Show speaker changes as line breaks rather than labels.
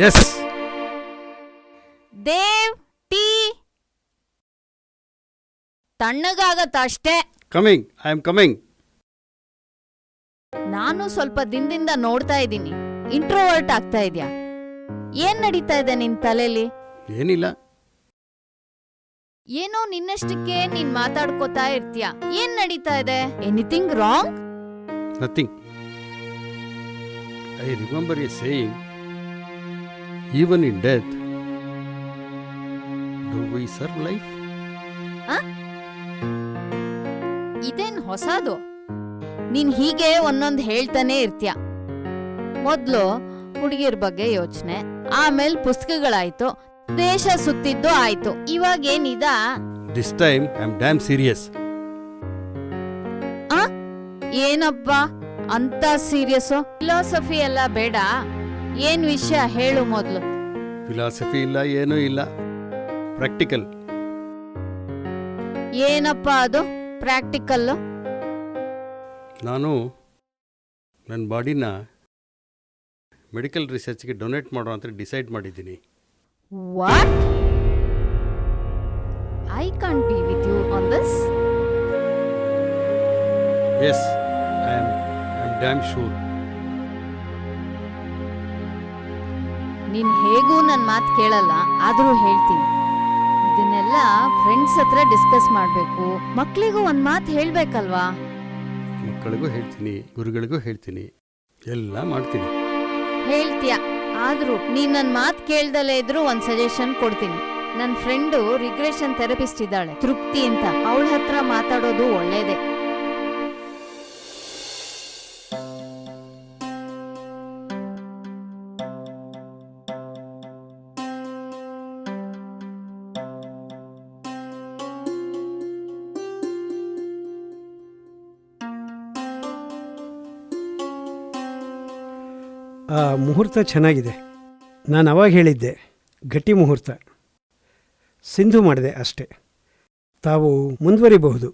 S.
Dev, tea. ತಣ್ಣಗಾಗತ್ತಷ್ಟೇ.
Coming, I am coming.
ನಾನು ಸ್ವಲ್ಪ ದಿನದಿಂದ ನೋಡ್ತಾ ಇದ್ದೀನಿ, ಇಂಟ್ರೋವರ್ಟ್ ಆಗ್ತಾ ಇದ್ಯಾ? ಏನ್ ನಡೀತಾ ಇದೆ ನಿನ್ ತಲೆಲಿ?
ಏನಿಲ್ಲ.
ಏನೋ ನಿನ್ನಷ್ಟಕ್ಕೆ ನೀನ್ ಮಾತಾಡ್ಕೋತಾ ಇರ್ತೀಯ. ಏನ್ ನಡೀತಾ ಇದೆ? Anything wrong?
Nothing. I remember A saying, even in death do we serve life.
ಇದೇನ್ ಹೊಸದು? ನೀನ್ ಹೀಗೆ ಒಂದೊಂದ್ ಹೇಳ್ತಾನೆ ಇರ್ತೀಯ. ಮೊದ್ಲು ಹುಡುಗಿರ್ ಬಗ್ಗೆ ಯೋಚನೆ, ಆಮೇಲೆ ಪುಸ್ತಕಗಳಾಯ್ತು, ದೇಶ ಸುತ್ತಿದ್ದು ಆಯ್ತು, ಇವಾಗೇನಿದ?
This time I am damn serious.
ಏನಪ್ಪ ಅಂತ ಸೀರಿಯಸ್ಸು? ಫಿಲಾಸಫಿ ಎಲ್ಲ ಬೇಡ, ಏನ್ ವಿಷಯ ಹೇಳು ಮೊದ್ಲು.
ಫಿಲಾಸಫಿ ಇಲ್ಲ, ಏನೂ ಇಲ್ಲ, ಪ್ರಾಕ್ಟಿಕಲ್.
ಏನಪ್ಪ ಅದು ಪ್ರಾಕ್ಟಿಕಲ್ಲು?
ನಾನು ನನ್ನ ಬಾಡಿನ ಮೆಡಿಕಲ್ ರಿಸರ್ಚ್ಗೆ ಡೊನೇಟ್ ಮಾಡೋ ಅಂತ ಡಿಸೈಡ್ ಮಾಡಿದ್ದೀನಿ.
What? I can't be with you on this.
Yes, I am damn sure.
ನೀನ್ ಹೇಗೂ ನನ್ ಮಾತು ಕೇಳಲ್ಲ, ಆದ್ರೂ ಹೇಳ್ತೀನಿ. ಇದನ್ನೆಲ್ಲ ಫ್ರೆಂಡ್ಸ್ ಹತ್ರ ಡಿಸ್ಕಸ್ ಮಾಡ್ಬೇಕು, ಮಕ್ಳಿಗೂ ಒಂದ್ ಮಾತು ಹೇಳ್ಬೇಕಲ್ವಾ?
ಮಕ್ಕಳಿಗೂ ಹೇಳ್ತೀನಿ, ಗುರುಗಳಿಗೂ ಹೇಳ್ತೀನಿ, ಎಲ್ಲ ಮಾಡ್ತೀನಿ.
ಹೇಳ್ತೀಯ, ಆದ್ರೂ ನೀನ್ ನನ್ ಮಾತು ಕೇಳ್ದಲೇ ಇದ್ರು ಒಂದ್ ಸಜೆಷನ್ ಕೊಡ್ತೀನಿ. ನನ್ ಫ್ರೆಂಡು ರಿಗ್ರೆಷನ್ ಥೆರಪಿಸ್ಟ್ ಇದ್ದಾಳೆ, ತೃಪ್ತಿ ಅಂತ. ಅವಳ ಹತ್ರ ಮಾತಾಡೋದು ಒಳ್ಳೇದೇ.
ಆ ಮುಹೂರ್ತ ಚೆನ್ನಾಗಿದೆ. ನಾನು ಅವಾಗ ಹೇಳಿದ್ದೆ, ಗಟ್ಟಿ ಮುಹೂರ್ತ. ಸಿಂಧು ಮಾಡಿದೆ ಅಷ್ಟೆ. ತಾವು ಮುಂದುವರಿಬಹುದು.